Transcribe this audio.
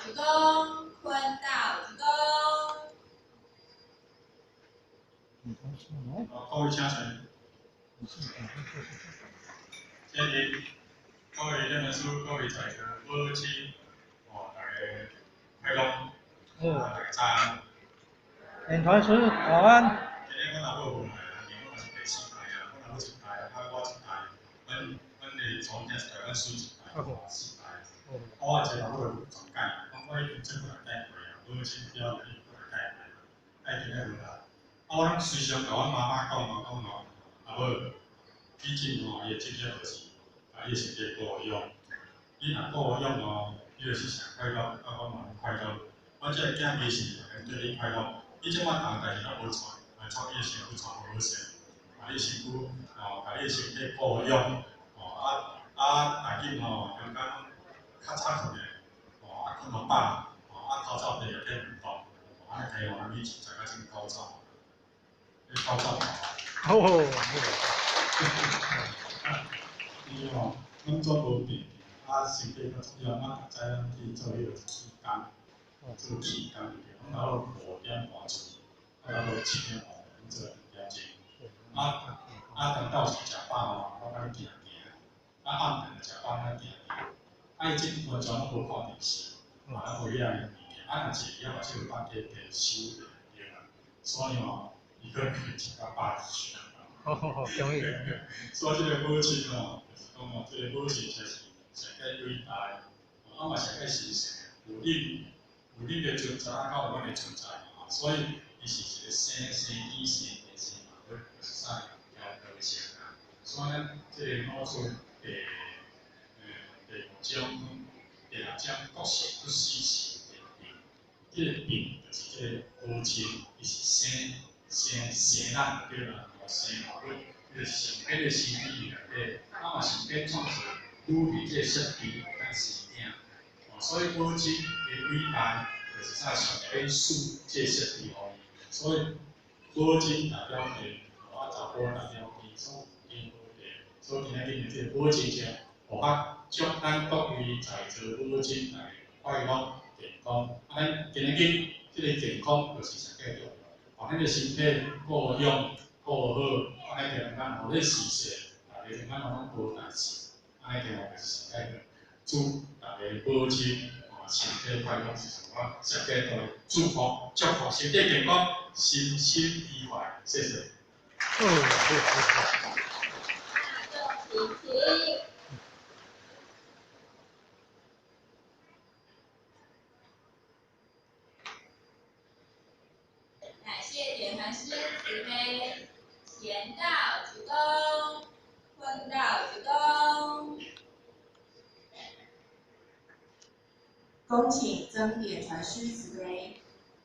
鞠躬，坤道鞠躬。各位请坐。今日各位念书，各位在座母亲，大家快乐，大家早安。演传师早安。今日我老母回来啊，因为我是第四代啊，我老母一代，我一代，阮的从囝一代，阮孙一代，四代。我一个老母总监，我已经政府来带过啊，母亲不要来带过，带今日回来。我时常甲阮妈妈讲哦，阿母，毕竟伊的职业就是伊的成绩顾养，你若顾养哦，你就是上快乐，我嘛快乐。我这个囝其实对你快乐，你即摆当代志拢无错，错你的身躯错无好势，你的身躯甲你的身体顾养，大紧中间较差去的，困落饱，透早第二天运动，安尼体咱以前知影真古早。高照。伊咱做无变，身体较重要，知影去做迄个气功，做气功就对，然后5点半出去，然后7点半做2点钟。等到时食饱我咱行行，暗顿食饱咱行行。伊即完全拢无看电视，咱无遐个物件，若坐以后就放假地收着对啦。所以伊可能食到8时去。中意。所以这个母亲就是讲这个母亲才是上界伟大，嘛上界神圣，有你的存在，才有阮的存在所以伊是一个生天生嘛，就是啥个性啊。所以咱这个老师第6章国性不死时的病，这个病就是这个母亲，伊是生咱对啦，生阮。就是上天的身体里底，嘛上天创造女儿这个设计咱生囝，所以母亲的伟大就是啥上天赐这个设计互伊，所以母亲代表着查甫代表天所天好的，所以今仔日这个母亲节，互祝咱各位在座母亲大家快乐健康。咱今仔日这个健康就是上界重要，把咱的身体顾养。顾好，安尼就咱互你事实，大家就咱拢无代志，安尼就就是上界个。祝大家母亲身体快乐，我上界个祝福身体健康，身心愉快，谢谢。感谢点传师慈悲。贤道鞠躬，坤道鞠躬。恭请曾点传师慈悲。